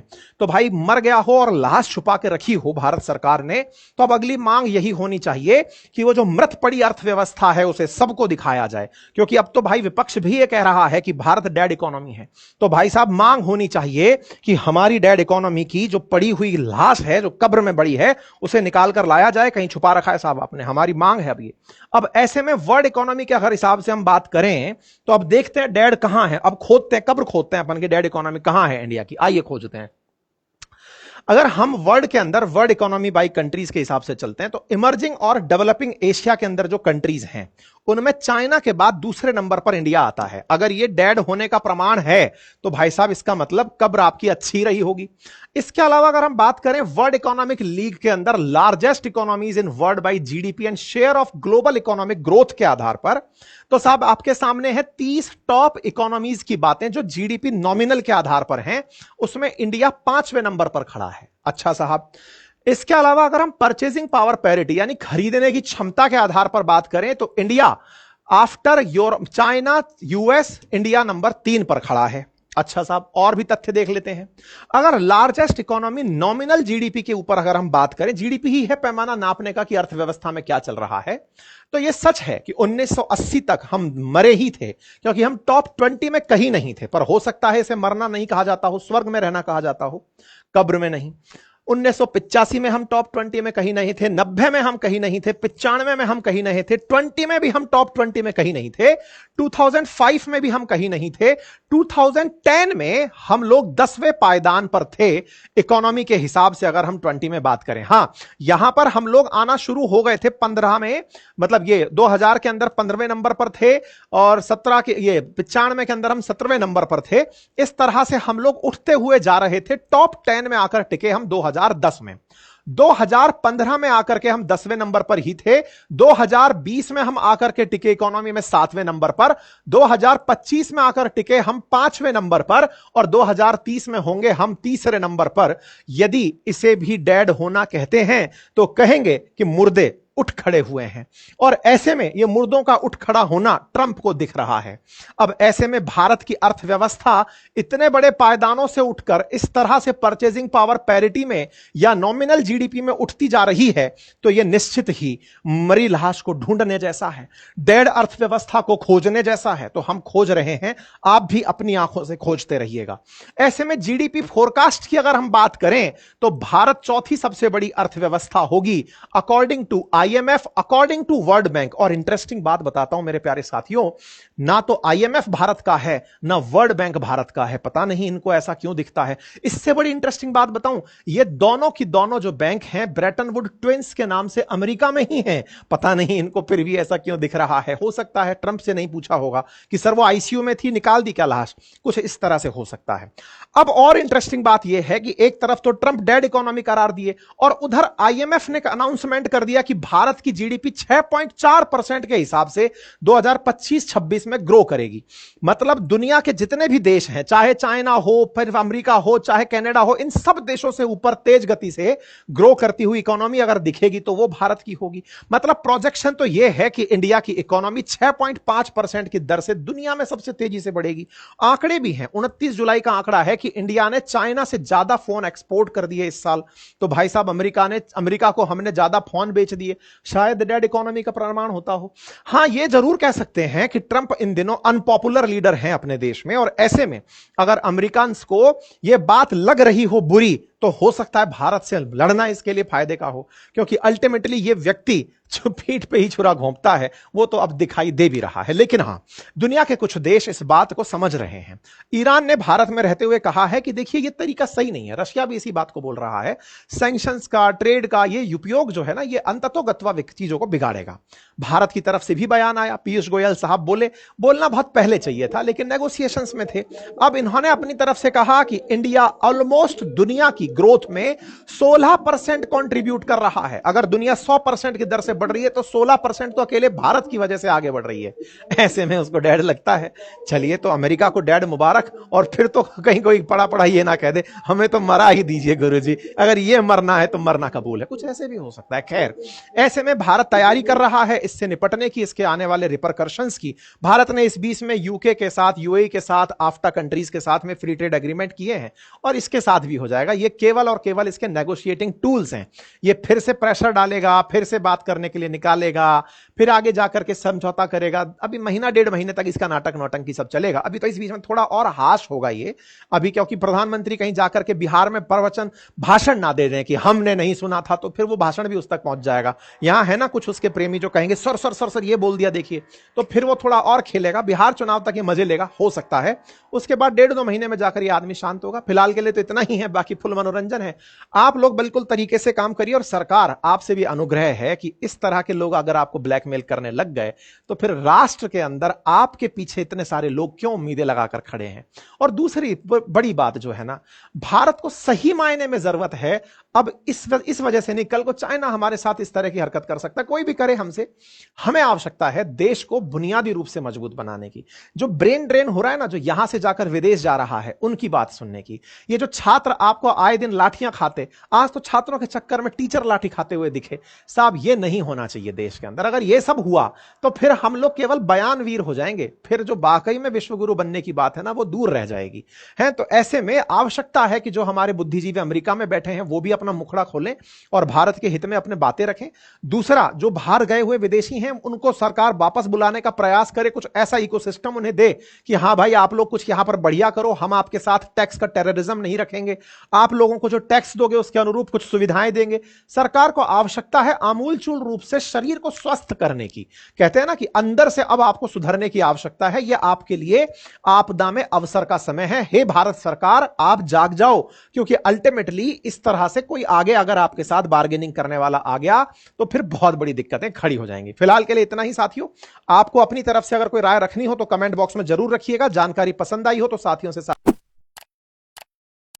तो भाई मर गया हो और लाश छुपा के रखी हो भारत सरकार ने, तो अब अगली मांग यही होनी चाहिए कि वो जो मृत पड़ी अर्थव्यवस्था है उसे सबको दिखाया जाए, क्योंकि अब तो भाई विपक्ष भी ये कह रहा है कि भारत डेड इकोनॉमी है। तो भाई साहब मांग होनी चाहिए कि हमारी डेड इकोनॉमी की जो पड़ी हुई लाश है, जो कब्र में बड़ी है, उसे निकाल कर लाया जाए। कहीं छुपा रखा है साहब आपने, हमारी मांग है अब ये। अब ऐसे में वर्ल्ड इकोनॉमी के अगर हिसाब से हम बात करें तो अब देखते हैं डेड कहां है। अब खोदते हैं, कब्र खोदते हैं अपन की, डेड इकोनॉमी कहां है इंडिया की, आइए खोजते हैं। अगर हम वर्ल्ड के अंदर वर्ल्ड इकोनॉमी बाई कंट्रीज के हिसाब से चलते हैं तो इमर्जिंग और डेवलपिंग एशिया के अंदर जो कंट्रीज हैं उनमें चाइना के बाद दूसरे नंबर पर इंडिया आता है। अगर ये डेड होने का प्रमाण है तो भाई साहब इसका मतलब कब्र आपकी अच्छी रही होगी। इसके अलावा अगर हम बात करें वर्ल्ड इकोनॉमिक लीग के अंदर largest economies in world by GDP and share of global economic growth के आधार पर, तो साहब आपके सामने है 30 टॉप इकोनॉमीज की बातें जो जीडीपी नॉमिनल के आधार पर हैं, उसमें इंडिया 5वें नंबर पर खड़ा है। अच्छा साहब, इसके अलावा अगर हम परचेजिंग पावर पैरिटी यानी खरीदने की क्षमता के आधार पर बात करें तो India after Europe, China, US, India number 3 पर खड़ा है। अच्छा साहब, और भी तथ्य देख लेते हैं। अगर लार्जेस्ट इकोनॉमी नॉमिनल जीडीपी के ऊपर अगर हम बात करें, जीडीपी ही है पैमाना नापने का कि अर्थव्यवस्था में क्या चल रहा है, तो यह सच है कि 1980 तक हम मरे ही थे, क्योंकि हम टॉप 20 में कहीं नहीं थे। पर हो सकता है इसे मरना नहीं कहा जाता हो, स्वर्ग में रहना कहा जाता हो, कब्र में नहीं। 1985 में हम टॉप 20 में कहीं नहीं थे, 90 में हम कहीं नहीं थे, 95 में हम कहीं नहीं थे, 20 में भी हम टॉप 20 में कहीं नहीं थे, 2005 में भी हम कहीं नहीं थे, 2010 में हम लोग 10वें पायदान पर थे इकोनॉमी के हिसाब से अगर हम 20 में बात करें। हां, यहां पर हम लोग आना शुरू हो गए थे 15 में, मतलब ये 2000 के अंदर 15वें नंबर पर थे और 17 के ये 95 के अंदर हम 17वें नंबर पर थे। इस तरह से हम लोग उठते हुए जा रहे थे, टॉप 10 में आकर टिके हम 2010 में। 2015 में आकर के हम 10वें नंबर पर ही थे, 2020 में हम आकर के टिके इकोनॉमी में 7वें नंबर पर, 2025 में आकर टिके हम 5वें नंबर पर और 2030 में होंगे हम 3रे नंबर पर। यदि इसे भी डेड होना कहते हैं तो कहेंगे कि मुर्दे उठ खड़े हुए हैं, और ऐसे में यह मुर्दों का उठ खड़ा होना ट्रंप को दिख रहा है। अब ऐसे में भारत की अर्थव्यवस्था इतने बड़े पायदानों से उठकर इस तरह से परचेजिंग पावर पैरिटी में या नॉमिनल जीडीपी में उठती जा रही है, तो यह निश्चित ही मरी लाश को ढूंढने जैसा है, डेड अर्थव्यवस्था को खोजने जैसा है। तो हम खोज रहे हैं, आप भी अपनी आंखों से खोजते रहिएगा। ऐसे में जीडीपी फोरकास्ट की अगर हम बात करें तो भारत चौथी सबसे बड़ी अर्थव्यवस्था होगी according to IMF, according to World Bank. और इंटरेस्टिंग बात बताता हूं मेरे प्यारे साथियों, ना तो आईएमएफ भारत का है ना वर्ल्ड बैंक भारत का है। पता नहीं इनको ऐसा क्यों दिखता है। इससे बड़ी इंटरेस्टिंग बात बताऊं, ये दोनों की दोनों जो बैंक हैं ब्रेटन वुड ट्विंस के नाम से अमेरिका में ही हैं। पता नहीं इनको फिर भी ऐसा क्यों दिख रहा है। हो सकता है ट्रंप से नहीं पूछा होगा कि सर वो आईसीयू में थी, निकाल दी क्या लाश, कुछ इस तरह से हो सकता है। अब और इंटरेस्टिंग बात यह है कि एक तरफ तो ट्रंप डेड इकोनॉमी करार दिए और उधर आईएमएफ ने अनाउंसमेंट कर दिया कि भारत की जीडीपी 6.4% के हिसाब से 2025-26 में ग्रो करेगी। मतलब दुनिया के जितने भी देश हैं, चाहे चाइना हो, फिर अमेरिका हो, चाहे कनाडा हो, इन सब देशों से ऊपर तेज गति से ग्रो करती हुई इकोनॉमी अगर दिखेगी तो वो भारत की होगी। मतलब प्रोजेक्शन तो यह है कि इंडिया की इकोनॉमी 6.5% की दर से दुनिया में सबसे तेजी से बढ़ेगी। आंकड़े भी हैं, 29 जुलाई का आंकड़ा है कि इंडिया ने चाइना से ज्यादा फोन एक्सपोर्ट कर दिए इस साल। तो भाई साहब अमेरिका को हमने ज्यादा फोन बेच दिए, शायद डेड इकोनॉमी का प्रमाण होता हो। हां, यह जरूर कह सकते हैं कि ट्रंप इन दिनों अनपॉपुलर लीडर हैं अपने देश में, और ऐसे में अगर अमेरिकन को यह बात लग रही हो बुरी तो हो सकता है भारत से लड़ना इसके लिए फायदे का हो, क्योंकि अल्टीमेटली यह व्यक्ति जो पीठ पे ही छुरा घोंपता है वो तो अब दिखाई दे भी रहा है। लेकिन हां, दुनिया के कुछ देश इस बात को समझ रहे हैं। ईरान ने भारत में रहते हुए कहा है कि देखिए ये तरीका सही नहीं है। रशिया भी इसी बात को बोल रहा है, सैंक्शंस का, ट्रेड का ये उपयोग जो है ना, ये अंततोगत्वा चीजों को बिगाड़ेगा। भारत की तरफ से भी बयान आया, पीयूष गोयल साहब बोले, बोलना बहुत पहले चाहिए था लेकिन नेगोशिएशंस में थे। अब इन्होंने अपनी तरफ से कहा कि इंडिया ऑलमोस्ट दुनिया की ग्रोथ में 16% कंट्रीब्यूट कर रहा है। अगर दुनिया 100% की दर से बढ़ रही है तो 16% तो अकेले भारत की वजह से आगे बढ़ रही है। ऐसे में उसको डैड लगता है। चलिए, तो अमेरिका को डैड मुबारक, और फिर तो कहीं कोई पड़ा पड़ा ये ना कह दे हमें तो मरा ही दीजिए गुरुजी, अगर ये मरना है तो मरना कबूल है। कुछ ऐसे भी हो सकता है। खैर, ऐसे में भारत तैयारी कर रहा है इससे निपटने की, इसके आने वाले रिपरकर्शंस की। भारत ने इस बीच में यूके के साथ, यूएई के साथ, आफ्टा कंट्रीज के साथ में फ्री ट्रेड एग्रीमेंट किए हैं, और इसके साथ भी हो जाएगा। ये केवल और केवल इसके नेगोशिएटिंग टूल्स हैं। ये फिर से प्रेशर डालेगा, फिर से बात करने के लिए निकालेगा, फिर आगे जाकर के समझौता करेगा। अभी महीना डेढ़ महीने तक इसका नाटक नौटंकी सब चलेगा। अभी तो इस बीच में थोड़ा और हाश होगा ये अभी, क्योंकि प्रधानमंत्री कहीं जाकर के बिहार में प्रवचन भाषण ना दे दें कि हमने नहीं सुना था, तो फिर वो भाषण भी उस तक पहुंच जाएगा। यहां है ना कुछ उसके प्रेमी जो कहेंगे सर सर सर सर ये बोल दिया देखिए, तो फिर वो थोड़ा और खेलेगा। बिहार चुनाव तक ये मजे लेगा, हो सकता है उसके बाद डेढ़ दो महीने में जाकर ये आदमी शांत होगा। फिलहाल के लिए तो इतना ही है, बाकी फुल मनोरंजन है। आप लोग बिल्कुल तरीके से काम करिए, और सरकार आपसे भी अनुग्रह है कि इस तरह के लोग अगर आपको ब्लैकमेल करने लग गए तो फिर राष्ट्र के अंदर आपके पीछे इतने सारे लोग क्यों उम्मीदें लगाकर खड़े हैं। और दूसरी बड़ी बात जो है ना, भारत को सही मायने में जरूरत है अब इस वजह से नहीं, कल को चाइना हमारे साथ इस तरह की हरकत कर सकता है, कोई भी करे हमसे, हमें आवश्यकता है देश को बुनियादी रूप से मजबूत बनाने की। जो ब्रेन ड्रेन हो रहा है ना, जो यहां से जाकर विदेश जा रहा है, उनकी बात सुनने की। ये जो छात्र आपको आए दिन लाठियां खाते, आज तो छात्रों के चक्कर में टीचर लाठी खाते हुए दिखे, साहब ये नहीं होना चाहिए देश के अंदर। अगर ये सब हुआ तो फिर हम लोग केवल बयानवीर हो जाएंगे, फिर जो वाकई में विश्वगुरु बनने की बात है ना, वो दूर रह जाएगी है। तो ऐसे में आवश्यकता है कि जो हमारे बुद्धिजीवी अमेरिका में बैठे हैं वो भी अपना मुखड़ा खोलें और भारत के हित में अपने बातें रखें। दूसरा, जो बाहर गए हुए विदेशी हैं उनको सरकार वापस बुलाने का प्रयास करे, कुछ ऐसा इकोसिस्टम उन्हें दे कि हां भाई आप लोग कुछ यहां पर बढ़िया करो, हम आपके साथ टैक्स का टेररिज्म नहीं रखेंगे, आप लोगों को जो टैक्स दोगे उसके अनुरूप कुछ सुविधाएं देंगे। सरकार को आवश्यकता है आमूलचूल रूप से शरीर को स्वस्थ करने की। कहते हैं ना कि अंदर से अब आपको सुधरने की आवश्यकता है। यह आपके लिए आपदा में अवसर का समय है। हे भारत सरकार, आप जाग जाओ, क्योंकि अल्टीमेटली इस तरह से कोई आगे अगर आपके साथ बार्गेनिंग करने वाला आ गया तो फिर बहुत बड़ी दिक्कतें खड़ी हो जाएंगी। फिलहाल के लिए इतना ही साथियों। आपको अपनी तरफ से अगर कोई राय रखनी हो तो कमेंट बॉक्स में जरूर रखिएगा। जानकारी पसंद आई हो तो साथियों से